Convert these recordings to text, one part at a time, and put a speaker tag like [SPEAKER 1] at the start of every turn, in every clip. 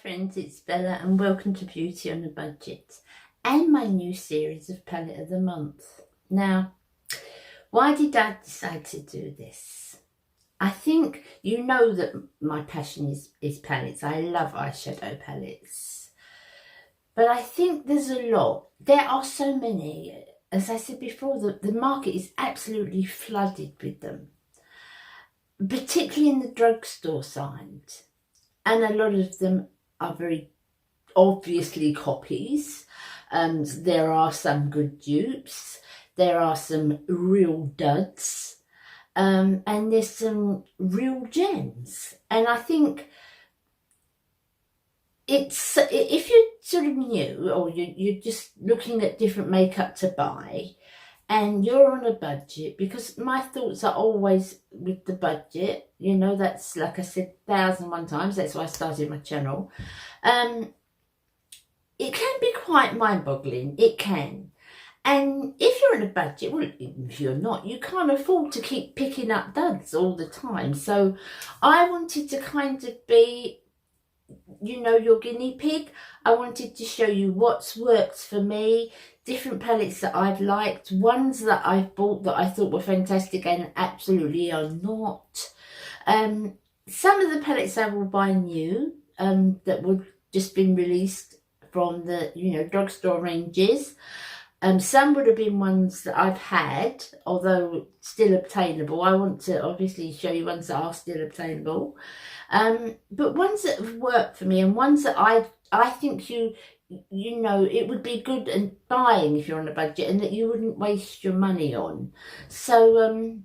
[SPEAKER 1] friends, it's Bella and welcome to Beauty on a Budget and my new series of Palette of the Month. Now, why did I decide to do this? I think you know that my passion is palettes. I love eyeshadow palettes. But I think there's a lot. There are so many. As I said before, the market is absolutely flooded with them. Particularly in the drugstore side. And a lot of them are very obviously copies. There are some good dupes. There are some real duds. And there's some real gems. And I think it's, if you're sort of new or you're just looking at different makeup to buy and you're on a budget, because my thoughts are always with the budget, you know, that's like I said 1,001 times, that's why I started my channel. It can be quite mind-boggling, it can. And if you're on a budget, well, even if you're not, you can't afford to keep picking up duds all the time. So I wanted to kind of be, you know, your guinea pig. I wanted to show you what's worked for me, different palettes that I've liked, ones that I've bought that I thought were fantastic and absolutely are not. Some of the palettes I will buy new, that would just been released from the, you know, drugstore ranges. Some would have been ones that I've had, although still obtainable. I want to obviously show you ones that are still obtainable. But ones that have worked for me and ones that I think you know it would be good and buying if you're on a budget and that you wouldn't waste your money on. So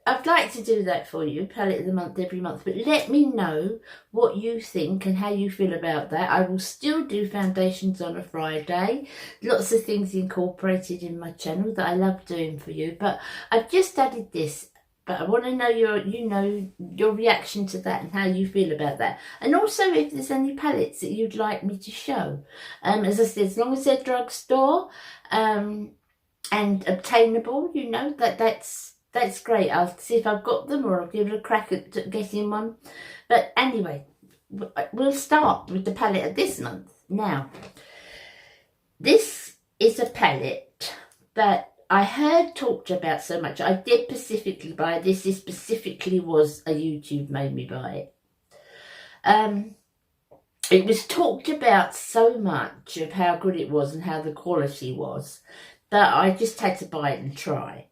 [SPEAKER 1] I'd like to do that for you, palette of the month every month, but let me know what you think and how you feel about that. I will still do foundations on a Friday, lots of things incorporated in my channel that I love doing for you, but I've just added this. But I want to know your reaction to that and how you feel about that. And also if there's any palettes that you'd like me to show. As I said, as long as they're drugstore and obtainable, you know, that's great. I'll see if I've got them or I'll give it a crack at getting one. But anyway, we'll start with the palette of this month. Now, this is a palette that I heard talked about so much. I did specifically buy this. This specifically was a YouTube made me buy it. It was talked about so much of how good it was and how the quality was that I just had to buy it and try.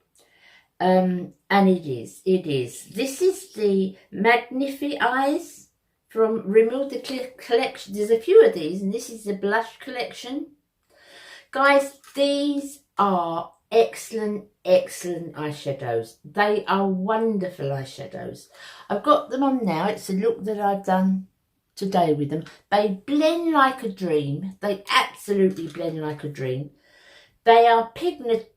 [SPEAKER 1] And it is. This is the Magnifi Eyes from Rimmel, the collection. There's a few of these, and this is the blush collection. Guys, these are excellent eyeshadows. They are wonderful eyeshadows. I've got them on now. It's a look that I've done today with them. They blend like a dream. They absolutely blend like a dream. They are pigmented,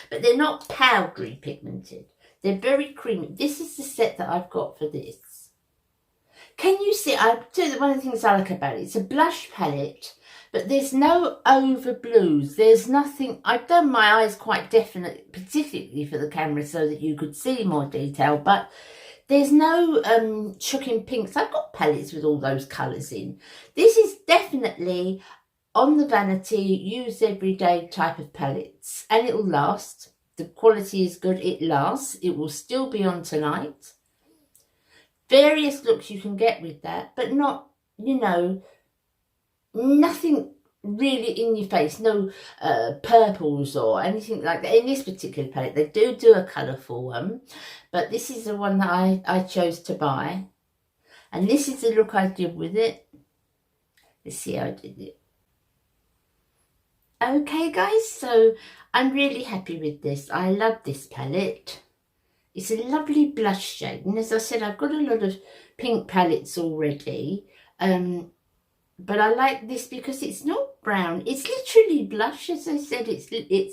[SPEAKER 1] but they're not powdery pigmented. They're very creamy. This is the set that I've got for this. Can you see? I'll tell you one of the things I like about it. It's a blush palette, but there's no over blues. There's nothing. I've done my eyes quite definite, particularly for the camera, so that you could see more detail. But there's no shocking pinks. I've got palettes with all those colours in. This is definitely on the vanity, use everyday type of palettes, and it will last. The quality is good. It lasts. It will still be on tonight. Various looks you can get with that, but not, you know, nothing really in your face, no purples or anything like that. In this particular palette, they do a colourful one, but this is the one that I chose to buy. And this is the look I did with it. Let's see how I did it. Okay, guys, so I'm really happy with this. I love this palette. It's a lovely blush shade. And as I said, I've got a lot of pink palettes already. But I like this because it's not brown. It's literally blush. As I said, it's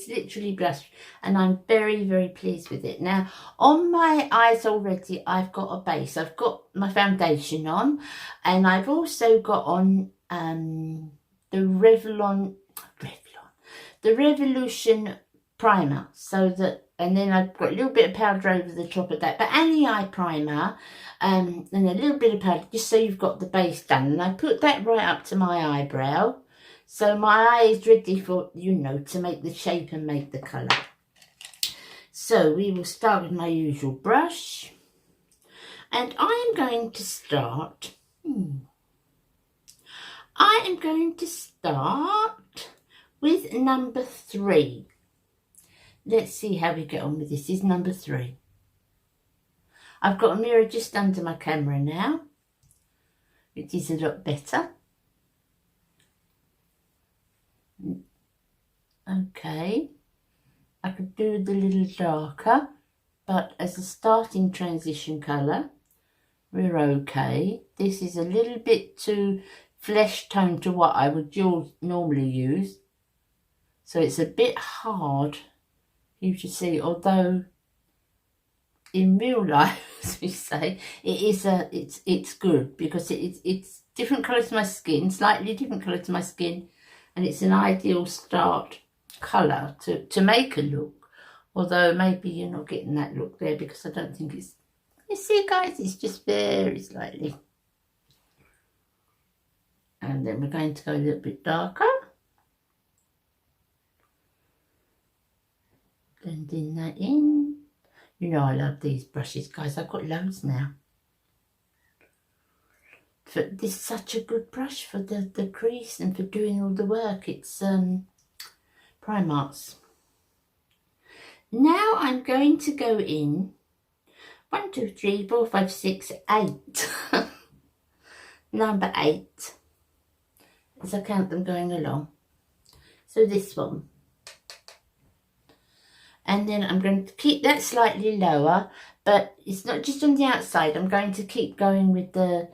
[SPEAKER 1] literally blush. And I'm very pleased with it. Now, on my eyes already, I've got a base. I've got my foundation on. And I've also got on the Revolution primer, so that, and then I've got a little bit of powder over the top of that, but and the eye primer, and a little bit of powder, just so you've got the base done. And I put that right up to my eyebrow, so my eye is ready for, you know, to make the shape and make the colour. So we will start with my usual brush, and I am going to start, with number 3. Let's see how we get on with this. This is number 3. I've got a mirror just under my camera now, which is a lot better. Okay, I could do it a little darker, but as a starting transition colour, we're okay. This is a little bit too flesh tone to what I would normally use, so it's a bit hard, you should see, although in real life, as we say, it's good, because it's different colour to my skin, slightly different colour to my skin, and it's an ideal start colour to make a look, although maybe you're not getting that look there, because I don't think it's, you see guys, it's just very slightly. And then we're going to go a little bit darker, blending that in. You know I love these brushes, guys. I've got loads now. This is such a good brush for the crease and for doing all the work. It's Primark's. Now I'm going to go in 1, 2, 3, 4, 5, 6, 8. Number 8. As I count them going along. So this one. And then I'm going to keep that slightly lower, but it's not just on the outside. I'm going to keep going with the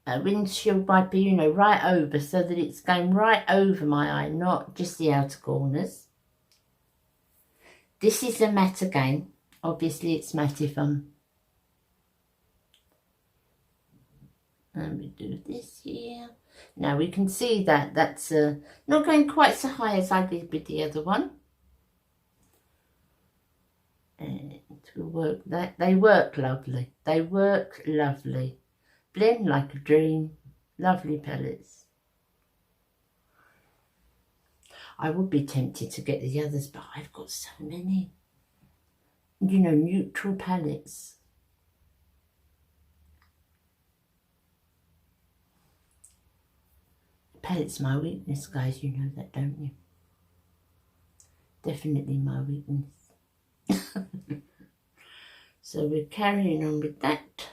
[SPEAKER 1] windshield wiper, you know, right over, so that it's going right over my eye, not just the outer corners. This is a matte again. Obviously it's matte if I'm... And we do this here. Now we can see that that's not going quite so high as I did with the other one. And we'll work that. They work lovely. They work lovely. Blend like a dream. Lovely palettes. I would be tempted to get the others, but I've got so many. You know, neutral palettes. Palette's my weakness, guys. You know that, don't you? Definitely my weakness. So we're carrying on with that.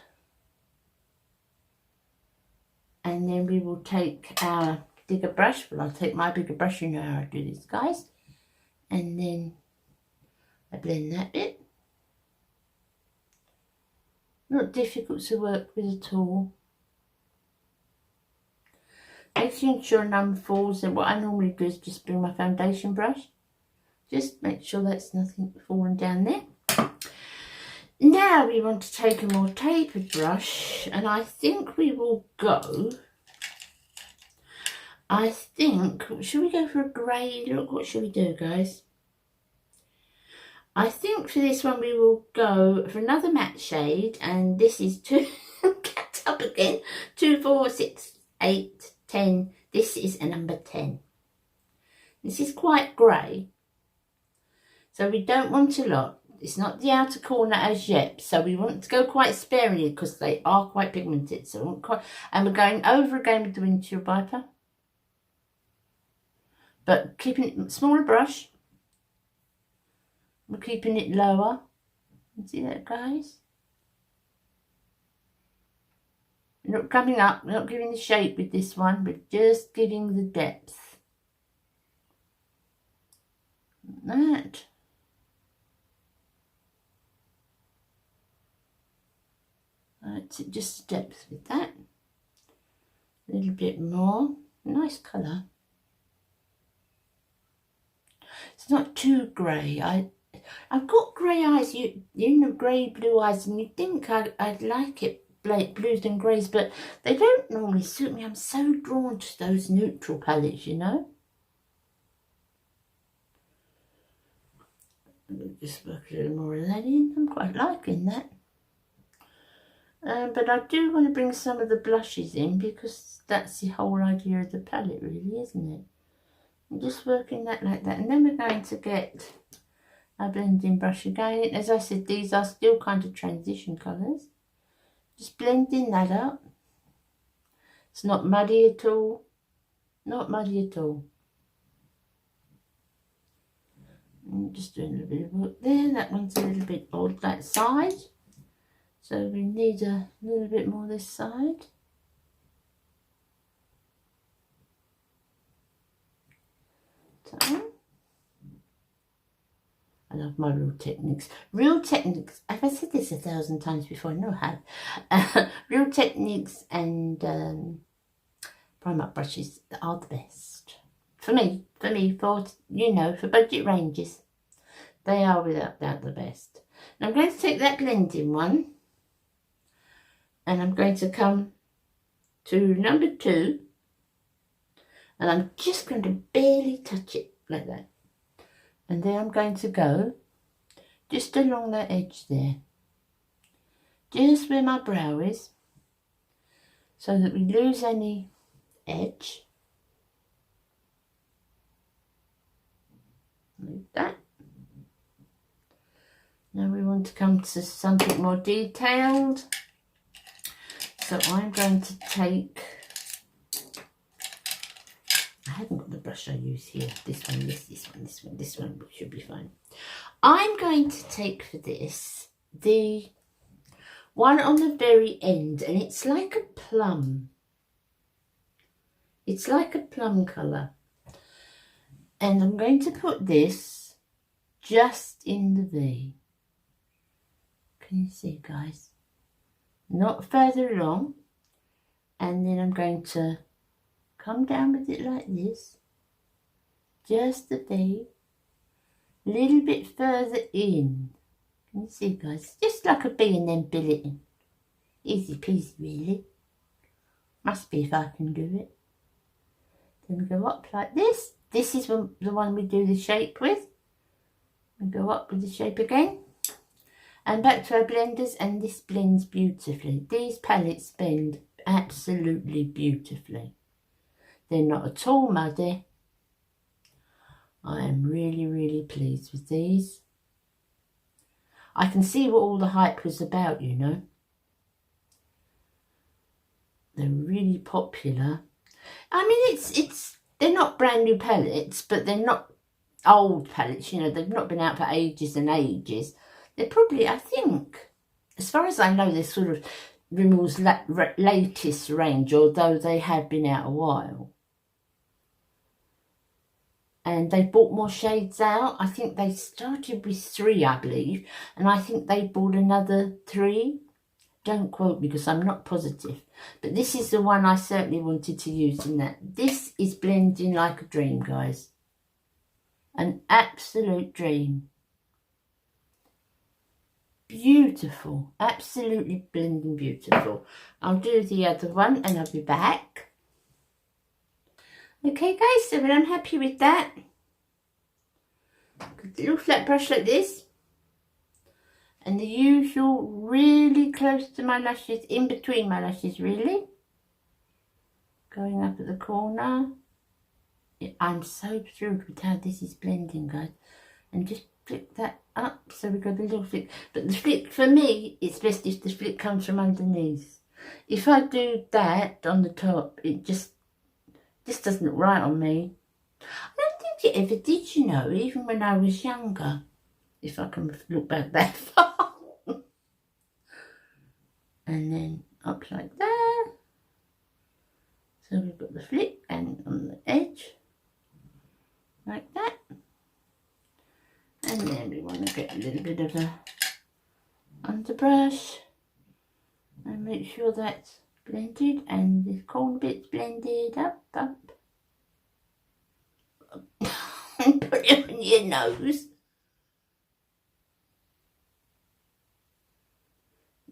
[SPEAKER 1] And then we will take our bigger brush. Well, I'll take my bigger brush. You know how I do this, guys. And then I blend that bit. Not difficult to work with at all. Making sure none falls, and what I normally do is just bring my foundation brush. Just make sure that's nothing falling down there. Now we want to take a more tapered brush, and I think we will go, should we go for a grey look? What should we do, guys? I think for this one we will go for another matte shade, and this is 2, get up again, 2, 4, 6, 8, 10. This is a number 10. This is quite grey, so we don't want a lot. It's not the outer corner as yet, so we want to go quite sparingly because they are quite pigmented. So and we're going over again with the windshield wiper, but keeping it smaller brush. We're keeping it lower. You see that, guys? We're not coming up. We're not giving the shape with this one. We're just giving the depth. Like that. Right, just depth with that. A little bit more. Nice colour. It's not too grey. I've got grey eyes, you know, grey blue eyes, and you'd think I'd like it blues and greys, but they don't normally suit me. I'm so drawn to those neutral palettes, you know. Just work a little more of that in. I'm quite liking that. But I do want to bring some of the blushes in because that's the whole idea of the palette really, isn't it? I'm just working that like that. And then we're going to get our blending brush again. As I said, these are still kind of transition colours. Just blending that up. It's not muddy at all. Not muddy at all. I'm just doing a little bit of work there. That one's a little bit odd, that side. So we need a little bit more this side. So, I love my Real Techniques. Real Techniques, have I said this 1,000 times before? No, I have. Real Techniques and Primark brushes are the best. For me, for you know, for budget ranges, they are without doubt the best. Now I'm going to take that blending one and I'm going to come to number 2 and I'm just going to barely touch it like that. And then I'm going to go just along that edge there, just where my brow is, so that we lose any edge. Like that. Now we want to come to something more detailed. So I'm going to take, I haven't got the brush I use here. This one, this one should be fine. I'm going to take for this the one on the very end, and it's like a plum. It's like a plum colour. And I'm going to put this just in the V. Can you see, guys? Not further along. And then I'm going to come down with it like this. Just the V. A little bit further in. Can you see, guys? Just like a B and then bill it in. Easy peasy, really. Must be if I can do it. Then we go up like this. This is the one we do the shape with. We go up with the shape again. And back to our blenders, and this blends beautifully. These palettes blend absolutely beautifully. They're not at all muddy. I am really, really pleased with these. I can see what all the hype was about, you know. They're really popular. I mean, they're not brand new palettes, but they're not old palettes, you know. They've not been out for ages and ages. They're probably, I think, as far as I know, they're sort of Rimmel's latest range, although they have been out a while. And they bought more shades out. I think they started with 3, I believe. And I think they bought another 3. Don't quote me because I'm not positive. But this is the one I certainly wanted to use in that. This is blending like a dream, guys. An absolute dream. Beautiful. Absolutely blending beautiful. I'll do the other one and I'll be back. Okay, guys, so when I'm happy with that, a little flat brush like this. And the usual really close to my lashes, in between my lashes really. Going up at the corner. I'm so thrilled with how this is blending, guys. And just flick that up so we've got a little flick. But the flick, for me, it's best if the flick comes from underneath. If I do that on the top, it just doesn't look right on me. I don't think it ever did, you know, even when I was younger. If I can look back that far. And then up like that. So we've got the flick and on the edge. Like that. And then we want to get a little bit of a underbrush. And make sure that's blended and this corner bit's blended up. And put it on your nose.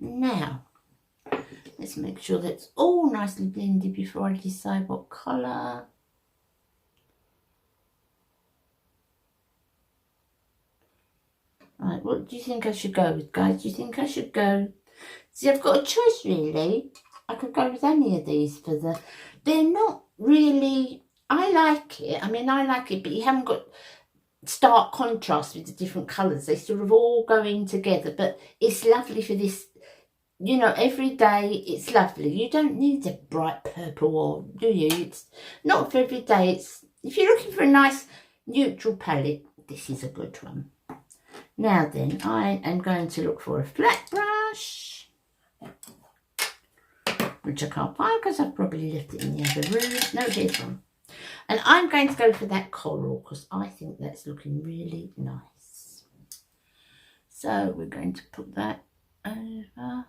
[SPEAKER 1] Now, let's make sure that's all nicely blended before I decide what colour. Right, what do you think I should go with, guys? Do you think I should go? See, I've got a choice, really. I could go with any of these for the... They're not really... I like it. I mean, I like it, but you haven't got stark contrast with the different colours. They sort of all go in together, but it's lovely for this, you know, every day. It's lovely. You don't need a bright purple, or do you? It's not for every day. It's, if you're looking for a nice neutral palette, this is a good one. Now then, I am going to look for a flat brush, which I can't find because I've probably left it in the other room. No, here's one. And I'm going to go for that coral because I think that's looking really nice. So we're going to put that over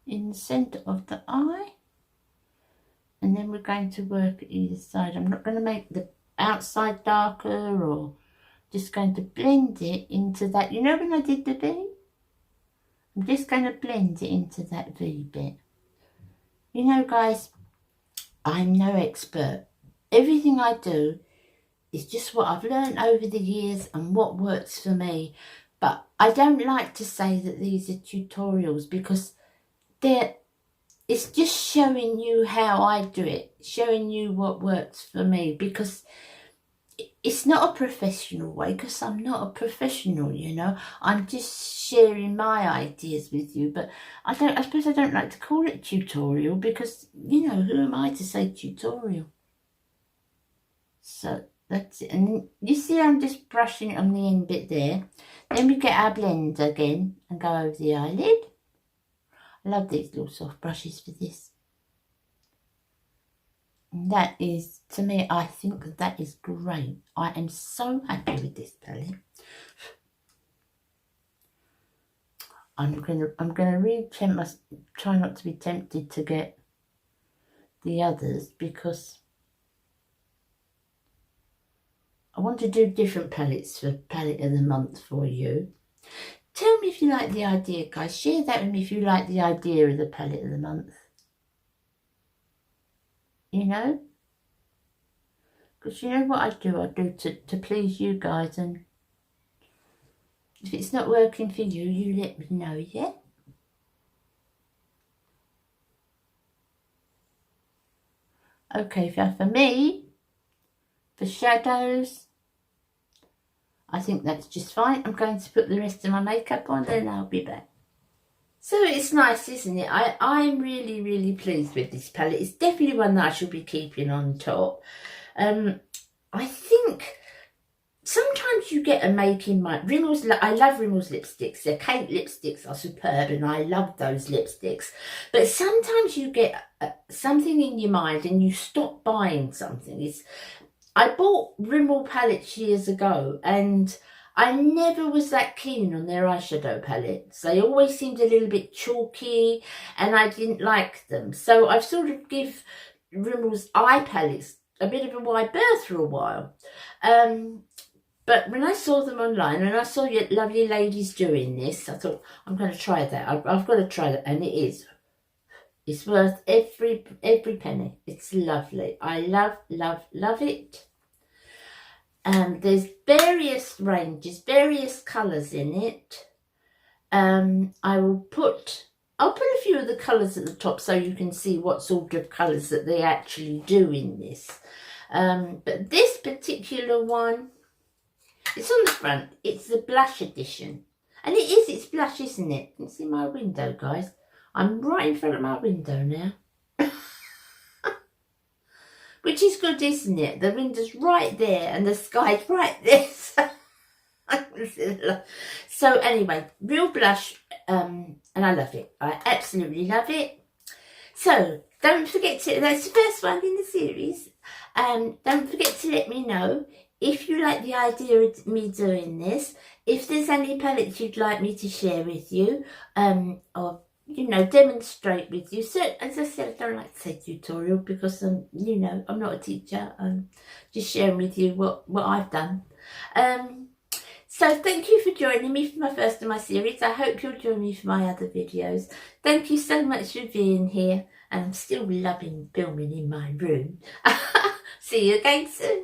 [SPEAKER 1] in the centre of the eye. And then we're going to work at either side. I'm not going to make the outside darker, or just going to blend it into that. You know when I did the V? I'm just going to blend it into that V bit. You know, guys, I'm no expert. Everything I do is just what I've learned over the years and what works for me. But I don't like to say that these are tutorials, because it's just showing you how I do it, showing you what works for me, because it's not a professional way, because I'm not a professional, you know. I'm just sharing my ideas with you, but I suppose I don't like to call it tutorial, because, you know, who am I to say tutorial? So that's it. And you see I'm just brushing it on the end bit there. Then we get our blend again and go over the eyelid. I love these little soft brushes for this. And that is, to me, I think that is great. I am so happy with this palette. I'm gonna really try not to be tempted to get the others, because I want to do different palettes for palette of the month for you. Tell me if you like the idea, guys. Share that with me if you like the idea of the palette of the month. You know? Because you know what I do to please you guys, and if it's not working for you, you let me know, yeah? Okay, for me, for shadows, I think that's just fine. I'm going to put the rest of my makeup on, then I'll be back. So it's nice, isn't it? I'm really, really pleased with this palette. It's definitely one that I should be keeping on top. I think sometimes you get a making my Rimmel's. I love Rimmel's lipsticks. Their Cake lipsticks are superb, and I love those lipsticks. But sometimes you get something in your mind and you stop buying something. I bought Rimmel palettes years ago, and I never was that keen on their eyeshadow palettes. They always seemed a little bit chalky, and I didn't like them. So I've sort of give Rimmel's eye palettes a bit of a wide berth for a while. But when I saw them online, and I saw your lovely ladies doing this, I thought, I'm going to try that. I've got to try that, and it is. It's worth every penny. It's lovely. I love, love, love it. There's various ranges, various colours in it. I'll put a few of the colours at the top so you can see what sort of colours that they actually do in this. But this particular one, it's on the front. It's the blush edition. And it's blush, isn't it? You can see my window, guys. I'm right in front of my window now. Which is good, isn't it? The window's right there and the sky's right there. So anyway, real blush, and I love it. I absolutely love it. So don't forget to, that's the first one in the series. Don't forget to let me know if you like the idea of me doing this, if there's any palettes you'd like me to share with you, or, you know, demonstrate with you. So, as I said, I don't like to say tutorial because, you know, I'm not a teacher. I'm just sharing with you what I've done. So thank you for joining me for my first of my series. I hope you'll join me for my other videos. Thank you so much for being here. And I'm still loving filming in my room. See you again soon.